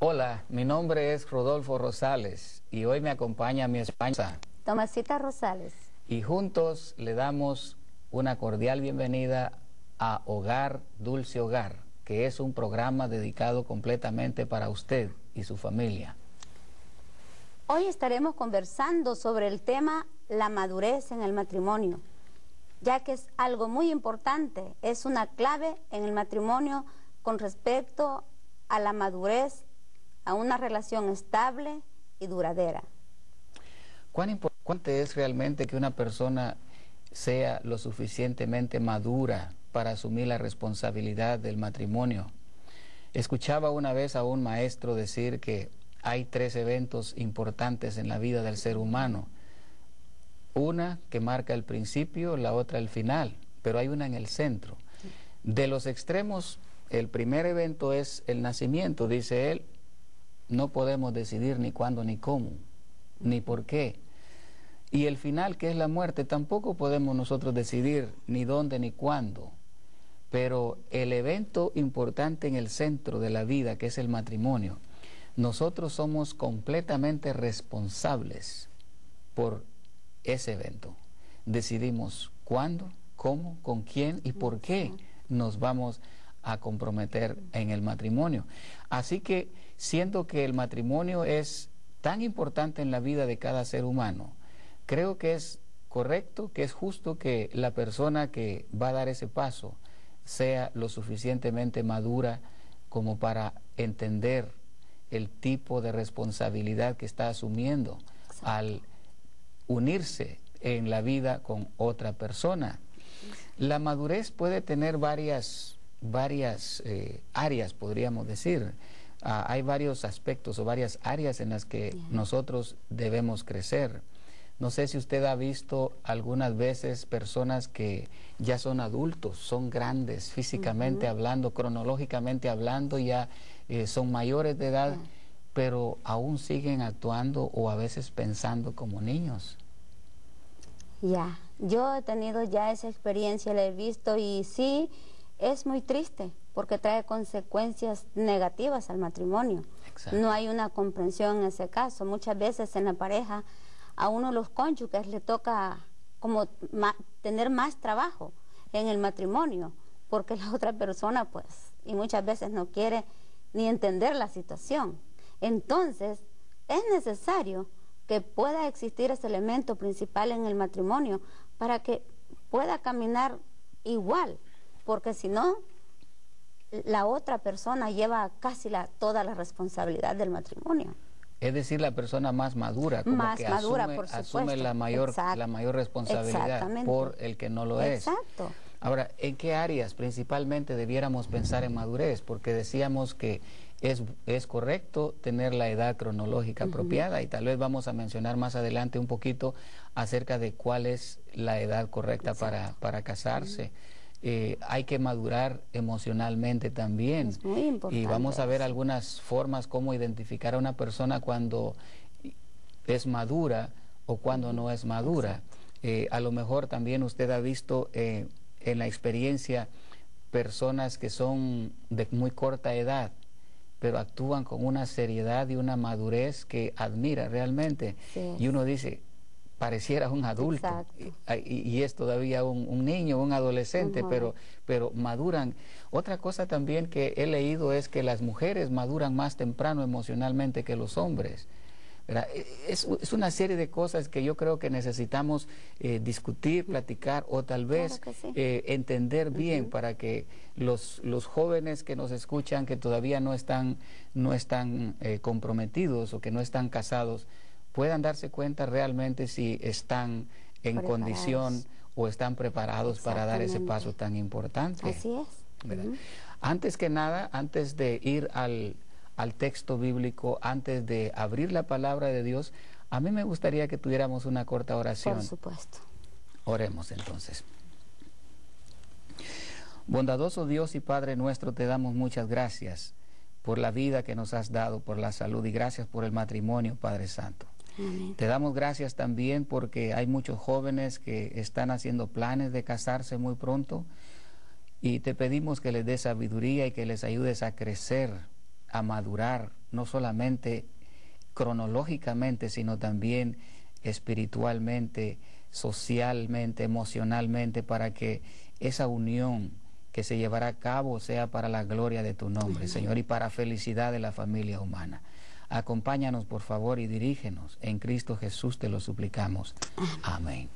Hola, mi nombre es Rodolfo Rosales y hoy me acompaña mi esposa Tomasita Rosales. Y juntos le damos una cordial bienvenida a Hogar Dulce Hogar, que es un programa dedicado completamente para usted y su familia. Hoy estaremos conversando sobre el tema la madurez en el matrimonio, ya que es algo muy importante, es una clave en el matrimonio con respecto a la madurez, a una relación estable y duradera. ¿Cuán importante es realmente que una persona sea lo suficientemente madura para asumir la responsabilidad del matrimonio? Escuchaba una vez a un maestro decir que hay 3 eventos importantes en la vida del ser humano. Una que marca el principio, la otra el final, pero hay una en el centro. De los extremos, el primer evento es el nacimiento, dice él. No podemos decidir ni cuándo ni cómo, ni por qué. Y el final, que es la muerte, tampoco podemos nosotros decidir ni dónde ni cuándo. Pero el evento importante en el centro de la vida, que es el matrimonio, nosotros somos completamente responsables por ese evento. Decidimos cuándo, cómo, con quién y por qué nos vamos a comprometer en el matrimonio. Así que, siendo que el matrimonio es tan importante en la vida de cada ser humano, creo que es correcto, que es justo que la persona que va a dar ese paso sea lo suficientemente madura como para entender el tipo de responsabilidad que está asumiendo al unirse en la vida con otra persona. La madurez puede tener varias áreas, podríamos decir. Hay varios aspectos o varias áreas en las que nosotros debemos crecer. No sé si usted ha visto algunas veces personas que ya son adultos, son grandes físicamente hablando, cronológicamente hablando, ya son mayores de edad, pero aún siguen actuando o a veces pensando como niños. Yo he tenido ya esa experiencia, la he visto y sí, es muy triste porque trae consecuencias negativas al matrimonio. Exacto. No hay una comprensión en ese caso. Muchas veces en la pareja a uno de los cónyuges le toca como tener más trabajo en el matrimonio porque la otra persona pues y muchas veces no quiere ni entender la situación. Entonces es necesario que pueda existir ese elemento principal en el matrimonio para que pueda caminar igual, porque si no, la otra persona lleva casi toda la responsabilidad del matrimonio. Es decir, la persona más madura, como más que madura, por supuesto. asume la mayor responsabilidad por el que no lo es. Exacto. Ahora, ¿en qué áreas principalmente debiéramos pensar en madurez? Porque decíamos que es correcto tener la edad cronológica apropiada y tal vez vamos a mencionar más adelante un poquito acerca de cuál es la edad correcta para casarse. Hay que madurar emocionalmente también. Es muy importante. Y vamos a ver algunas formas cómo identificar a una persona cuando es madura o cuando no es madura. A lo mejor también usted ha visto en la experiencia personas que son de muy corta edad, pero actúan con una seriedad y una madurez que admira realmente. Y uno dice, pareciera un adulto y es todavía un niño, un adolescente, pero maduran. Otra cosa también que he leído es que las mujeres maduran más temprano emocionalmente que los hombres. Es una serie de cosas que yo creo que necesitamos discutir, platicar o tal vez entender bien para que los jóvenes que nos escuchan, que todavía no están comprometidos o que no están casados, puedan darse cuenta realmente si están en condición o están preparados para dar ese paso tan importante. Así es. Antes que nada, antes de ir al texto bíblico, antes de abrir la palabra de Dios, a mí me gustaría que tuviéramos una corta oración. Por supuesto. Oremos entonces. Bondadoso Dios y Padre nuestro, te damos muchas gracias por la vida que nos has dado, por la salud y gracias por el matrimonio, Padre Santo. Amén. Te damos gracias también porque hay muchos jóvenes que están haciendo planes de casarse muy pronto y te pedimos que les des sabiduría y que les ayudes a crecer, a madurar no solamente cronológicamente, sino también espiritualmente, socialmente, emocionalmente, para que esa unión que se llevará a cabo sea para la gloria de tu nombre, Señor, y para felicidad de la familia humana. Acompáñanos, por favor, y dirígenos. En Cristo Jesús te lo suplicamos. Amén.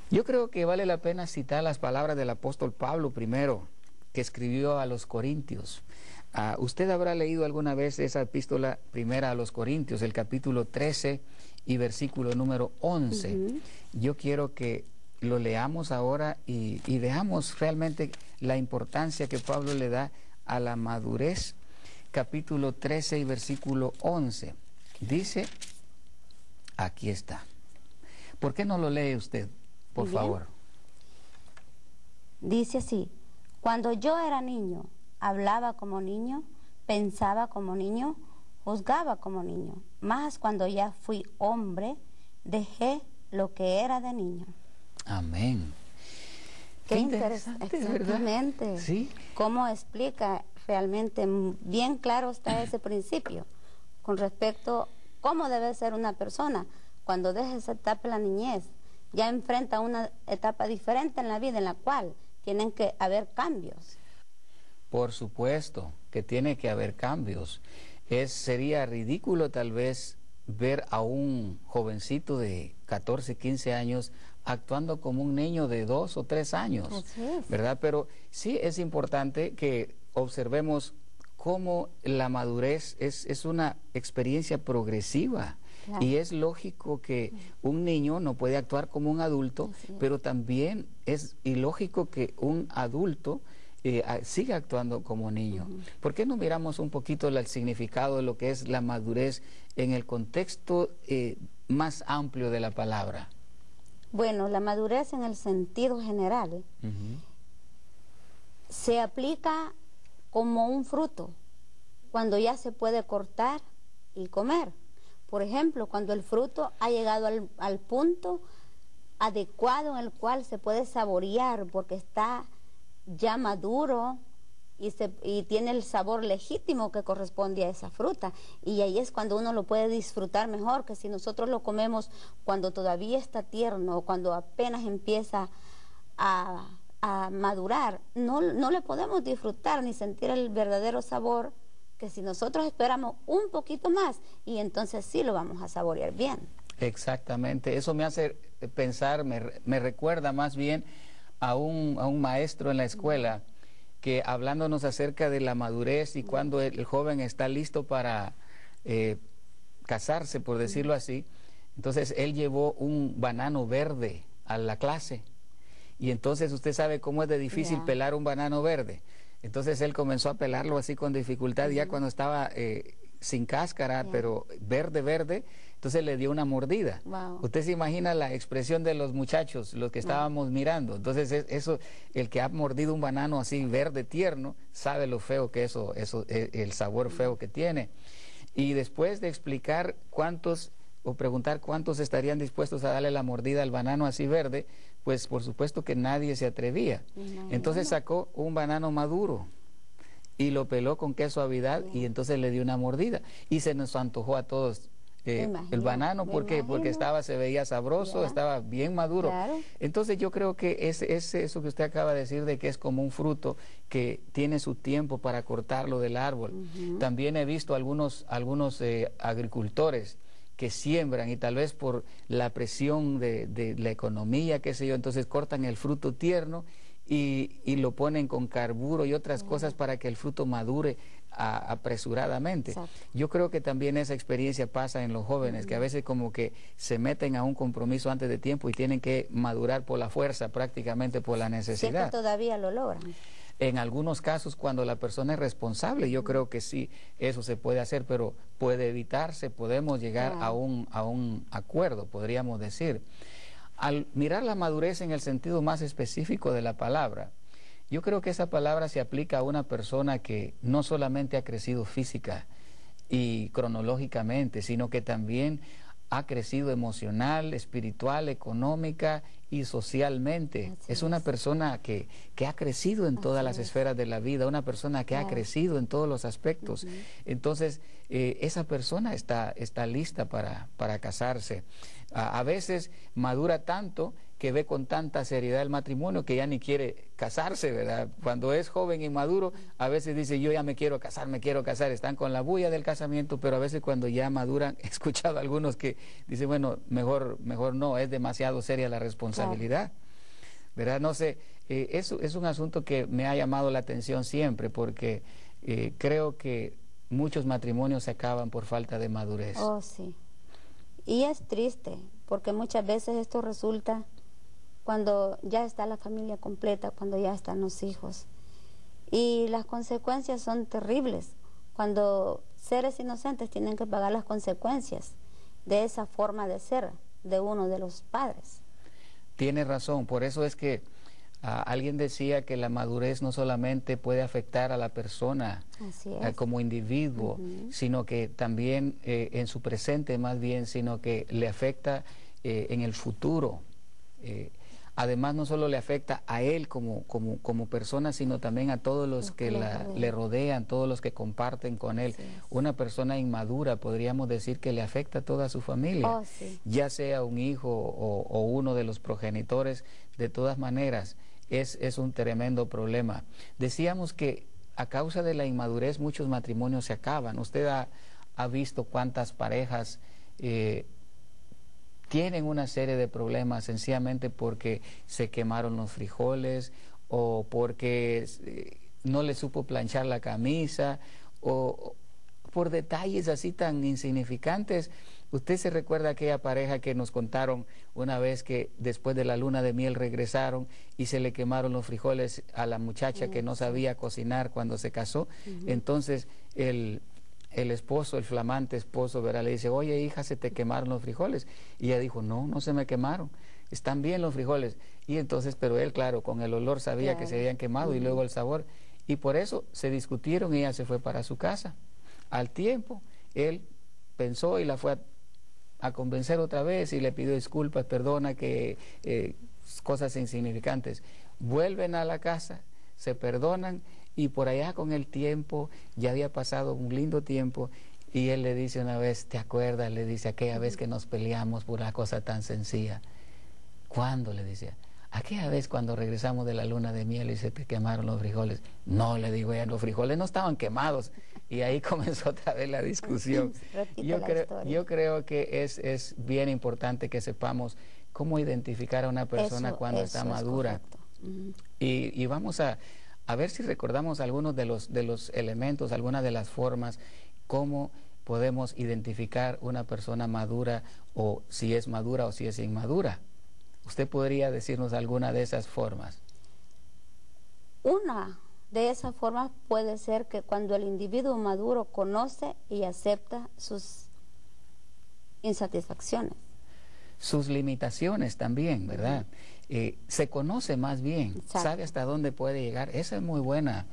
Yo creo que vale la pena citar las palabras del apóstol Pablo primero, que escribió a los Corintios. Usted habrá leído alguna vez esa epístola primera a los Corintios, el capítulo 13 y versículo número 11. Yo quiero que lo leamos ahora y veamos realmente la importancia que Pablo le da a la madurez. Capítulo 13 y versículo 11. Dice, aquí está. ¿Por qué no lo lee usted, por favor? Dice así: cuando yo era niño, hablaba como niño, pensaba como niño, juzgaba como niño. Mas cuando ya fui hombre, dejé lo que era de niño. Amén. Qué interesante, exactamente, ¿verdad? Sí. Cómo explica realmente, bien claro está ese principio con respecto a cómo debe ser una persona cuando deja esa etapa de la niñez. Ya enfrenta una etapa diferente en la vida en la cual tienen que haber cambios. Por supuesto que tiene que haber cambios. Sería ridículo tal vez ver a un jovencito de 14, 15 años actuando como un niño de 2 o 3 años. Así es. ¿Verdad? Pero sí es importante que observemos cómo la madurez es una experiencia progresiva. Claro. Y es lógico que un niño no puede actuar como un adulto, pero también es ilógico que un adulto siga actuando como niño. ¿Por qué no miramos un poquito el significado de lo que es la madurez en el contexto más amplio de la palabra? Bueno, la madurez en el sentido general se aplica como un fruto, cuando ya se puede cortar y comer. Por ejemplo, cuando el fruto ha llegado al punto adecuado en el cual se puede saborear porque está ya maduro y tiene el sabor legítimo que corresponde a esa fruta. Y ahí es cuando uno lo puede disfrutar mejor que si nosotros lo comemos cuando todavía está tierno o cuando apenas empieza a madurar. No le podemos disfrutar ni sentir el verdadero sabor que si nosotros esperamos un poquito más, y entonces sí lo vamos a saborear bien. Exactamente, eso me hace pensar, me recuerda más bien a un maestro en la escuela que hablándonos acerca de la madurez y cuando el joven está listo para casarse, por decirlo así, entonces él llevó un banano verde a la clase y entonces usted sabe cómo es de difícil pelar un banano verde. Entonces él comenzó a pelarlo así con dificultad, ya cuando estaba sin cáscara, pero verde, entonces le dio una mordida. Usted se imagina la expresión de los muchachos, los que estábamos mirando. Entonces eso, el que ha mordido un banano así verde tierno, sabe lo feo que eso el sabor feo que tiene. Y después de explicar preguntar cuántos estarían dispuestos a darle la mordida al banano así verde, pues por supuesto que nadie se atrevía. Entonces sacó un banano maduro y lo peló con qué suavidad y entonces le dio una mordida y se nos antojó a todos el banano. ¿Por qué? Porque se veía sabroso, estaba bien maduro. Entonces yo creo que es eso que usted acaba de decir, de que es como un fruto que tiene su tiempo para cortarlo del árbol. También he visto algunos agricultores que siembran y tal vez por la presión de la economía, qué sé yo, entonces cortan el fruto tierno y lo ponen con carburo y otras cosas para que el fruto madure apresuradamente. Yo creo que también esa experiencia pasa en los jóvenes, que a veces como que se meten a un compromiso antes de tiempo y tienen que madurar por la fuerza, prácticamente por la necesidad. Siempre todavía lo logran. En algunos casos, cuando la persona es responsable, yo creo que sí, eso se puede hacer, pero puede evitarse, podemos llegar a un acuerdo, podríamos decir. Al mirar la madurez en el sentido más específico de la palabra, yo creo que esa palabra se aplica a una persona que no solamente ha crecido física y cronológicamente, sino que también ha crecido emocional, espiritual, económica y socialmente. Es una persona que ha crecido en todas las esferas de la vida, una persona que ha crecido en todos los aspectos. Entonces, esa persona está lista para casarse. A veces madura tanto que ve con tanta seriedad el matrimonio que ya ni quiere casarse, ¿verdad? Cuando es joven y maduro, a veces dice, yo ya me quiero casar, están con la bulla del casamiento, pero a veces cuando ya maduran, he escuchado a algunos que dicen, bueno, mejor no, es demasiado seria la responsabilidad, ¿verdad? No sé, eso es un asunto que me ha llamado la atención siempre, porque creo que muchos matrimonios se acaban por falta de madurez. Oh, sí. Y es triste, porque muchas veces esto resulta cuando ya está la familia completa, cuando ya están los hijos. Y las consecuencias son terribles, cuando seres inocentes tienen que pagar las consecuencias de esa forma de ser de uno de los padres. Tiene razón, por eso es que alguien decía que la madurez no solamente puede afectar a la persona como individuo, sino que también en su presente más bien, sino que le afecta en el futuro. Además, no solo le afecta a él como persona, sino también a todos los que le rodean, todos los que comparten con él. Una persona inmadura, podríamos decir que le afecta a toda su familia, ya sea un hijo o uno de los progenitores. De todas maneras, es un tremendo problema. Decíamos que a causa de la inmadurez muchos matrimonios se acaban. Usted ha visto cuántas parejas tienen una serie de problemas sencillamente porque se quemaron los frijoles o porque no le supo planchar la camisa o por detalles así tan insignificantes. Usted se recuerda aquella pareja que nos contaron una vez que después de la luna de miel regresaron y se le quemaron los frijoles a la muchacha que no sabía cocinar cuando se casó. Entonces el esposo, el flamante esposo, ¿verdad?, le dice, oye, hija, se te quemaron los frijoles. Y ella dijo, no se me quemaron, están bien los frijoles. Y entonces, pero él, claro, con el olor sabía que se habían quemado y luego el sabor. Y por eso se discutieron y ella se fue para su casa. Al tiempo, él pensó y la fue a convencer otra vez y le pidió disculpas, perdona, que cosas insignificantes. Vuelven a la casa, se perdonan. Y por allá con el tiempo, ya había pasado un lindo tiempo, y él le dice una vez, ¿te acuerdas? Le dice, aquella vez que nos peleamos por una cosa tan sencilla. ¿Cuándo? Le dice, aquella vez cuando regresamos de la luna de miel y se te quemaron los frijoles. No, le digo, ya los frijoles no estaban quemados. Y ahí comenzó otra vez la discusión. Yo creo que es bien importante que sepamos cómo identificar a una persona cuando está madura. Y vamos a ver si recordamos algunos de los elementos, algunas de las formas, cómo podemos identificar una persona madura, o si es madura o si es inmadura. ¿Usted podría decirnos alguna de esas formas? Una de esas formas puede ser que cuando el individuo maduro conoce y acepta sus insatisfacciones. Sus limitaciones también, ¿verdad? Se conoce más bien, sabe hasta dónde puede llegar. Esa es muy buena.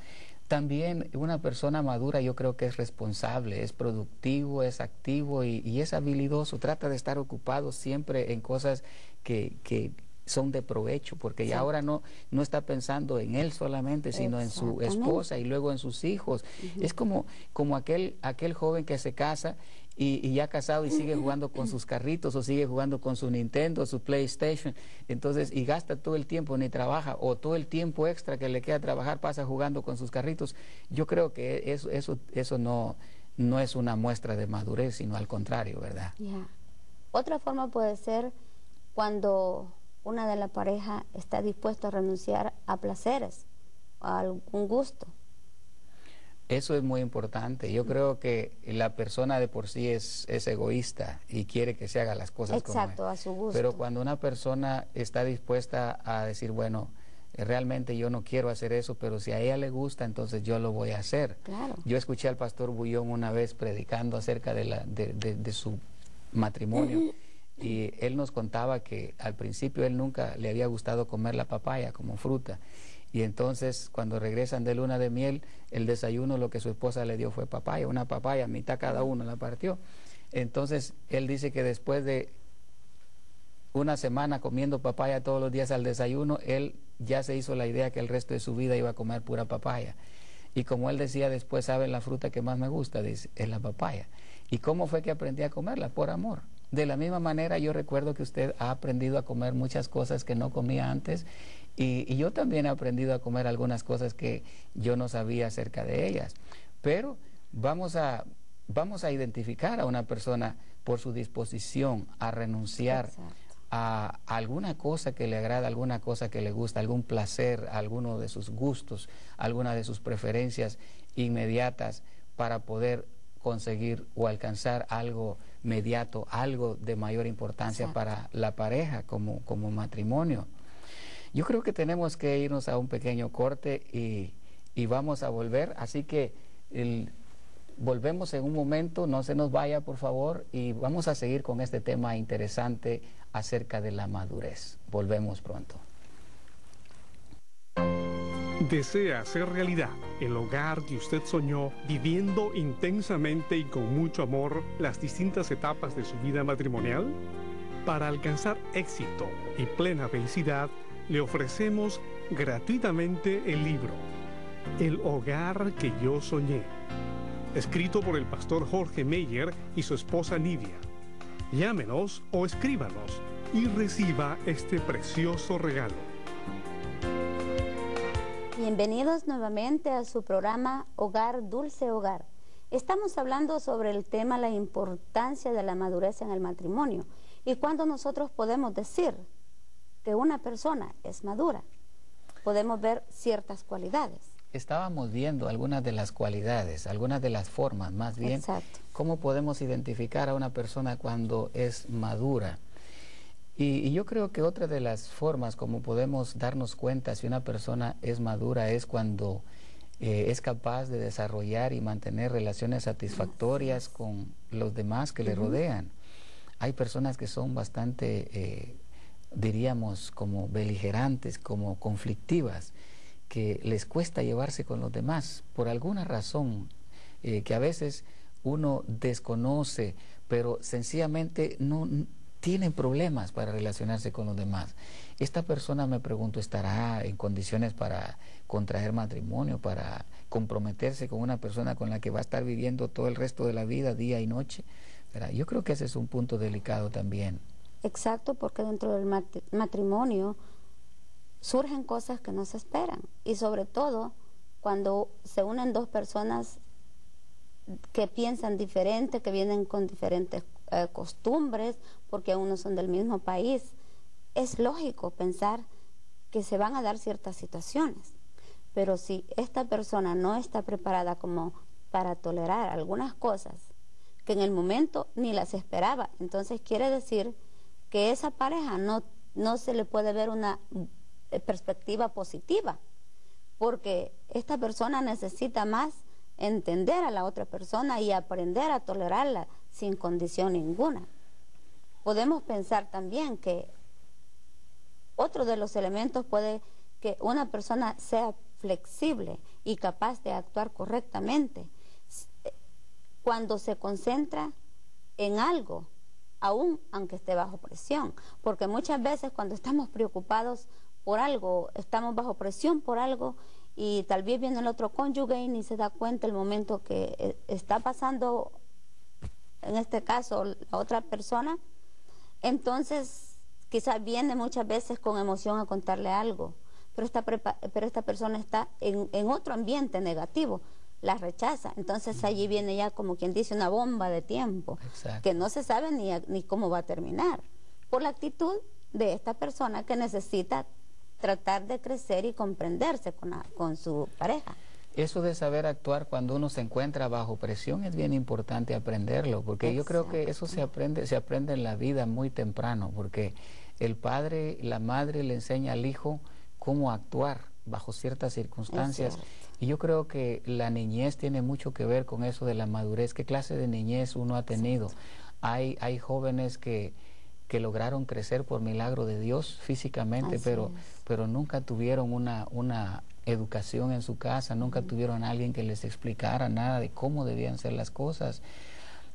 También una persona madura yo creo que es responsable, es productivo, es activo y es habilidoso. Trata de estar ocupado siempre en cosas que son de provecho, porque ya ahora no está pensando en él solamente, sino en su esposa y luego en sus hijos. Es como aquel joven que se casa y ya casado y sigue jugando con sus carritos o sigue jugando con su Nintendo, su PlayStation, entonces, y gasta todo el tiempo, ni trabaja, o todo el tiempo extra que le queda trabajar pasa jugando con sus carritos. Yo creo que eso no es una muestra de madurez, sino al contrario, ¿verdad? Otra forma puede ser cuando una de la pareja está dispuesta a renunciar a placeres, a algún gusto. Eso es muy importante. Yo creo que la persona de por sí es egoísta y quiere que se haga las cosas como a su gusto. Pero cuando una persona está dispuesta a decir, bueno, realmente yo no quiero hacer eso, pero si a ella le gusta, entonces yo lo voy a hacer. Yo escuché al pastor Bullón una vez predicando acerca de su matrimonio. Y él nos contaba que al principio él nunca le había gustado comer la papaya como fruta. Y entonces cuando regresan de luna de miel, el desayuno lo que su esposa le dio fue papaya, una papaya, mitad cada uno la partió. Entonces, él dice que después de una semana comiendo papaya todos los días al desayuno, él ya se hizo la idea que el resto de su vida iba a comer pura papaya. Y como él decía después, ¿saben la fruta que más me gusta? Dice, es la papaya. ¿Y cómo fue que aprendí a comerla? Por amor. De la misma manera, yo recuerdo que usted ha aprendido a comer muchas cosas que no comía antes, y yo también he aprendido a comer algunas cosas que yo no sabía acerca de ellas. Pero vamos a identificar a una persona por su disposición a renunciar a alguna cosa que le agrada, alguna cosa que le gusta, algún placer, alguno de sus gustos, alguna de sus preferencias inmediatas para poder conseguir o alcanzar algo mediato, algo de mayor importancia para la pareja como matrimonio. Yo creo que tenemos que irnos a un pequeño corte y vamos a volver, así que volvemos en un momento, no se nos vaya por favor, y vamos a seguir con este tema interesante acerca de la madurez. Volvemos pronto. ¿Desea hacer realidad el hogar que usted soñó, viviendo intensamente y con mucho amor las distintas etapas de su vida matrimonial? Para alcanzar éxito y plena felicidad, le ofrecemos gratuitamente el libro El hogar que yo soñé, escrito por el pastor Jorge Meyer y su esposa Nidia. Llámenos o escríbanos y reciba este precioso regalo. Bienvenidos nuevamente a su programa Hogar, Dulce Hogar. Estamos hablando sobre el tema la importancia de la madurez en el matrimonio y cuándo nosotros podemos decir que una persona es madura. Podemos ver ciertas cualidades. Estábamos viendo algunas de las cualidades, algunas de las formas, más bien, cómo podemos identificar a una persona cuando es madura. Y yo creo que otra de las formas como podemos darnos cuenta si una persona es madura es cuando es capaz de desarrollar y mantener relaciones satisfactorias con los demás que le rodean. Hay personas que son bastante, diríamos, como beligerantes, como conflictivas, que les cuesta llevarse con los demás por alguna razón que a veces uno desconoce, pero sencillamente no tienen problemas para relacionarse con los demás. Esta persona, me pregunto, ¿estará en condiciones para contraer matrimonio, para comprometerse con una persona con la que va a estar viviendo todo el resto de la vida, día y noche? ¿Verdad? Yo creo que ese es un punto delicado también. Exacto, porque dentro del matrimonio surgen cosas que no se esperan, y sobre todo cuando se unen dos personas que piensan diferente, que vienen con diferentes costumbres, porque aún no son del mismo país. Es lógico pensar que se van a dar ciertas situaciones, pero si esta persona no está preparada como para tolerar algunas cosas que en el momento ni las esperaba, entonces quiere decir que esa pareja no se le puede ver una perspectiva positiva, porque esta persona necesita más entender a la otra persona y aprender a tolerarla sin condición ninguna. Podemos pensar también que otro de los elementos puede que una persona sea flexible y capaz de actuar correctamente cuando se concentra en algo, aún aunque esté bajo presión, porque muchas veces cuando estamos preocupados por algo, estamos bajo presión por algo, y tal vez viene el otro cónyuge y ni se da cuenta el momento que está pasando, en este caso, la otra persona. Entonces, quizás viene muchas veces con emoción a contarle algo, pero esta persona está en otro ambiente negativo, la rechaza. Entonces allí viene ya, como quien dice, una bomba de tiempo, que no se sabe ni cómo va a terminar, por la actitud de esta persona que necesita tratar de crecer y comprenderse con su pareja. Eso de saber actuar cuando uno se encuentra bajo presión es bien importante aprenderlo, porque yo creo que eso se aprende en la vida muy temprano, porque el padre, la madre le enseña al hijo cómo actuar bajo ciertas circunstancias, y yo creo que la niñez tiene mucho que ver con eso de la madurez. ¿Qué clase de niñez uno ha tenido? Hay jóvenes que lograron crecer por milagro de Dios físicamente, pero nunca tuvieron una educación en su casa, nunca tuvieron a alguien que les explicara nada de cómo debían ser las cosas.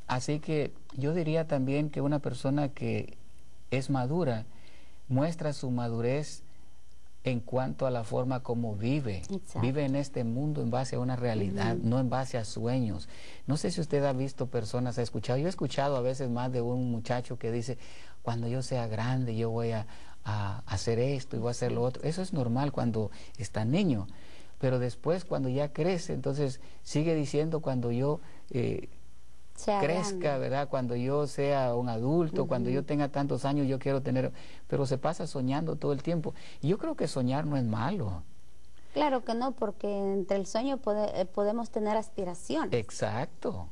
Así que yo diría también que una persona que es madura muestra su madurez en cuanto a la forma como vive. Exacto. Vive en este mundo en base a una realidad, no en base a sueños. No sé si usted ha visto personas, ha escuchado, yo he escuchado a veces más de un muchacho que dice, cuando yo sea grande yo voy a hacer esto y voy a hacer lo otro. Eso es normal cuando está niño, pero después cuando ya crece, entonces sigue diciendo cuando yo crezca, grande, ¿verdad? Cuando yo sea un adulto, cuando yo tenga tantos años, yo quiero tener, pero se pasa soñando todo el tiempo. Y yo creo que soñar no es malo. Claro que no, porque entre el sueño podemos tener aspiraciones. Exacto.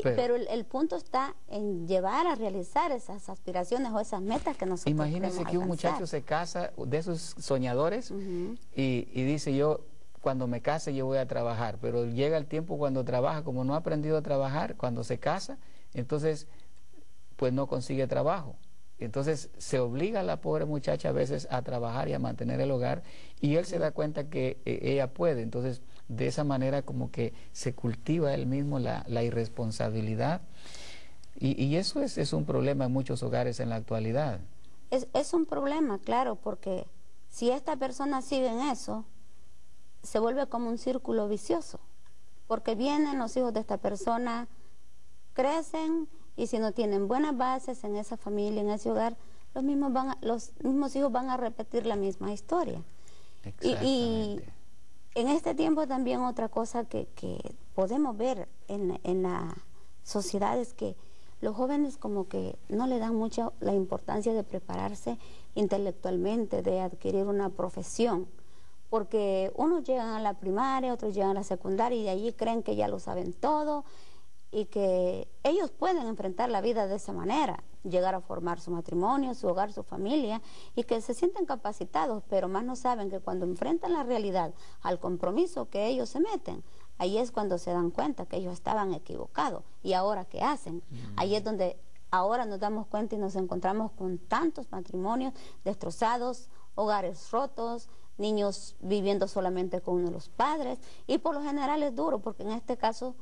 Pero el punto está en llevar a realizar esas aspiraciones o esas metas que nosotros imagínense queremos que un alcanzar. muchacho se casa, de esos soñadores, y dice, yo cuando me case yo voy a trabajar, pero llega el tiempo cuando trabaja, como no ha aprendido a trabajar, cuando se casa, entonces pues no consigue trabajo. Entonces se obliga a la pobre muchacha a veces a trabajar y a mantener el hogar, y él se da cuenta que ella puede. Entonces de esa manera como que se cultiva él mismo la irresponsabilidad, y eso es un problema en muchos hogares en la actualidad. Es un problema, claro, porque si esta persona sigue en eso, se vuelve como un círculo vicioso, porque vienen los hijos de esta persona, crecen, y si no tienen buenas bases en esa familia, en ese hogar, los mismos hijos van a repetir la misma historia. Y en este tiempo también otra cosa que podemos ver en la sociedad es que los jóvenes como que no le dan mucha la importancia de prepararse intelectualmente, de adquirir una profesión, porque unos llegan a la primaria, otros llegan a la secundaria y de allí creen que ya lo saben todo y que ellos pueden enfrentar la vida de esa manera, llegar a formar su matrimonio, su hogar, su familia, y que se sienten capacitados, pero más no saben que cuando enfrentan la realidad al compromiso que ellos se meten, ahí es cuando se dan cuenta que ellos estaban equivocados. ¿Y ahora qué hacen? Ahí es donde ahora nos damos cuenta y nos encontramos con tantos matrimonios destrozados, hogares rotos, niños viviendo solamente con uno de los padres, y por lo general es duro, porque en este caso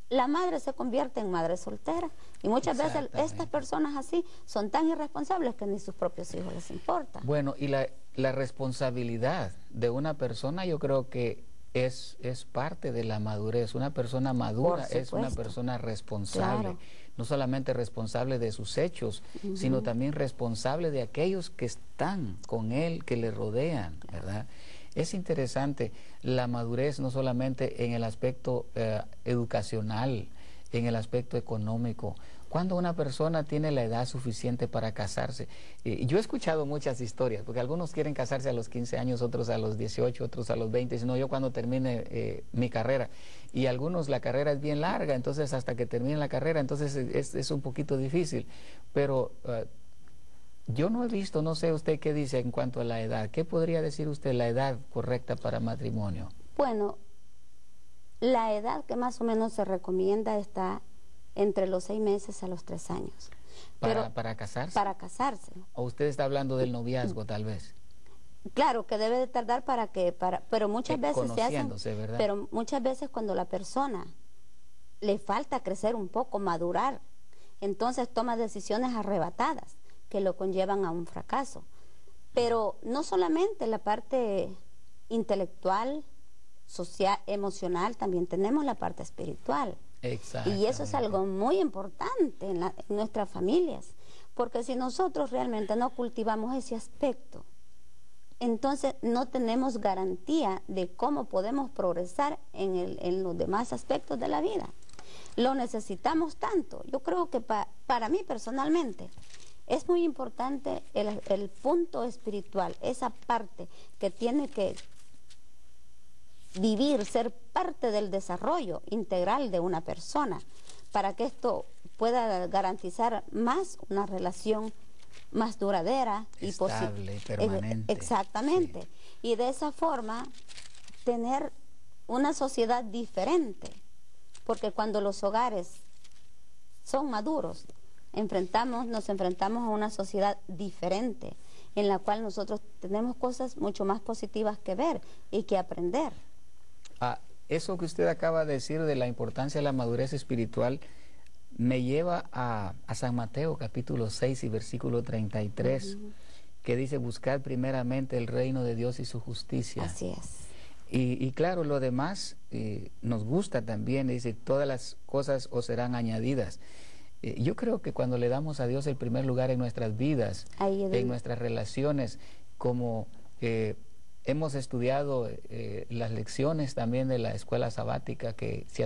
la madre se convierte en madre soltera, y muchas veces estas personas así son tan irresponsables que ni sus propios hijos les importa. Bueno, y la responsabilidad de una persona, yo creo que es parte de la madurez. Una persona madura es una persona responsable, claro. No solamente responsable de sus hechos, sino también responsable de aquellos que están con él, que le rodean, ¿verdad? Es interesante la madurez no solamente en el aspecto educacional, en el aspecto económico. Cuando una persona tiene la edad suficiente para casarse, yo he escuchado muchas historias, porque algunos quieren casarse a los 15 años, otros a los 18, otros a los 20, sino yo cuando termine mi carrera. Y algunos la carrera es bien larga, entonces hasta que termine la carrera, entonces es un poquito difícil. Pero yo no he visto, no sé usted qué dice en cuanto a la edad. ¿Qué podría decir usted la edad correcta para matrimonio? Bueno, la edad que más o menos se recomienda está entre los 6 meses a los 3 años. ¿Para casarse? Para casarse. ¿O usted está hablando del noviazgo, tal vez? Claro, que debe de tardar pero muchas veces se hacen, ¿verdad? Pero muchas veces cuando la persona le falta crecer un poco, madurar, entonces toma decisiones arrebatadas que lo conllevan a un fracaso. Pero no solamente la parte intelectual, social, emocional, también tenemos la parte espiritual. Y eso es algo muy importante en nuestras familias, porque si nosotros realmente no cultivamos ese aspecto, entonces no tenemos garantía de cómo podemos progresar en los demás aspectos de la vida. Lo necesitamos tanto. Yo creo que para mí personalmente es muy importante el punto espiritual, esa parte que tiene que vivir, ser parte del desarrollo integral de una persona, para que esto pueda garantizar más una relación más duradera y estable, permanente. Exactamente. Sí. Y de esa forma tener una sociedad diferente, porque cuando los hogares son maduros, nos enfrentamos a una sociedad diferente, en la cual nosotros tenemos cosas mucho más positivas que ver y que aprender. Eso que usted acaba de decir de la importancia de la madurez espiritual, me lleva a San Mateo capítulo 6 y versículo 33, que dice: buscad primeramente el reino de Dios y su justicia. Así es. Y claro, lo demás nos gusta también, dice: todas las cosas os serán añadidas. Yo creo que cuando le damos a Dios el primer lugar en nuestras vidas, en nuestras relaciones, como hemos estudiado las lecciones también de la escuela sabática, que si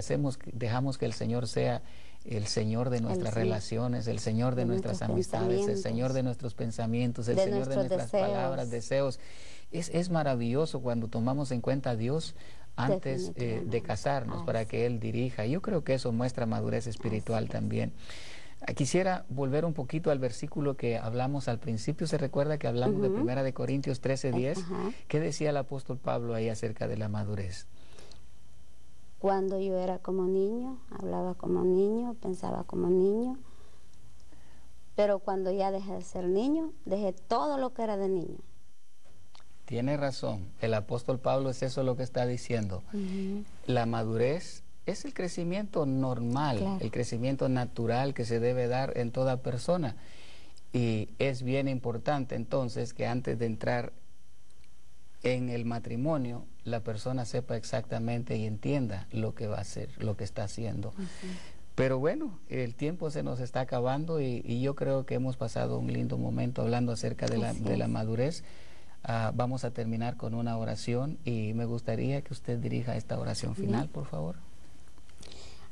dejamos que el Señor sea el Señor de nuestras relaciones, el Señor de nuestras amistades, el Señor de nuestros pensamientos, el Señor de nuestras palabras, deseos. Es maravilloso cuando tomamos en cuenta a Dios antes de casarnos, para que Él dirija. Yo creo que eso muestra madurez espiritual también. Quisiera volver un poquito al versículo que hablamos al principio. ¿Se recuerda que hablamos de 1 Corintios 13:10? ¿Qué decía el apóstol Pablo ahí acerca de la madurez? Cuando yo era como niño, hablaba como niño, pensaba como niño, pero cuando ya dejé de ser niño, dejé todo lo que era de niño. Tiene razón, el apóstol Pablo es eso lo que está diciendo. La madurez es el crecimiento normal, el crecimiento natural que se debe dar en toda persona. Y es bien importante entonces que antes de entrar en el matrimonio, la persona sepa exactamente y entienda lo que va a hacer, lo que está haciendo. Pero bueno, el tiempo se nos está acabando y yo creo que hemos pasado un lindo momento hablando acerca de la madurez. Vamos a terminar con una oración y me gustaría que usted dirija esta oración final, por favor.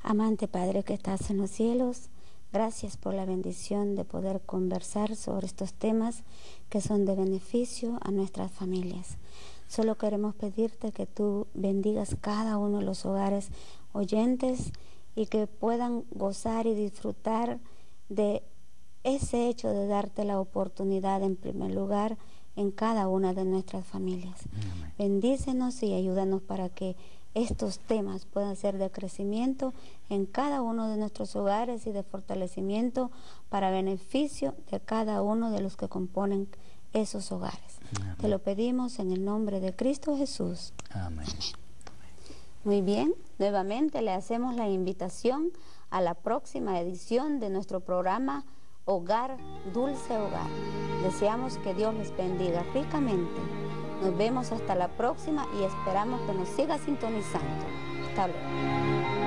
Amante Padre que estás en los cielos, gracias por la bendición de poder conversar sobre estos temas que son de beneficio a nuestras familias. Solo queremos pedirte que tú bendigas cada uno de los hogares oyentes y que puedan gozar y disfrutar de ese hecho de darte la oportunidad en primer lugar en cada una de nuestras familias. Amén. Bendícenos y ayúdanos para que estos temas puedan ser de crecimiento en cada uno de nuestros hogares y de fortalecimiento para beneficio de cada uno de los que componen esos hogares. Amén. Te lo pedimos en el nombre de Cristo Jesús. Amén. Muy bien, nuevamente le hacemos la invitación a la próxima edición de nuestro programa Hogar, Dulce Hogar. Deseamos que Dios les bendiga ricamente. Nos vemos hasta la próxima y esperamos que nos siga sintonizando. Hasta luego.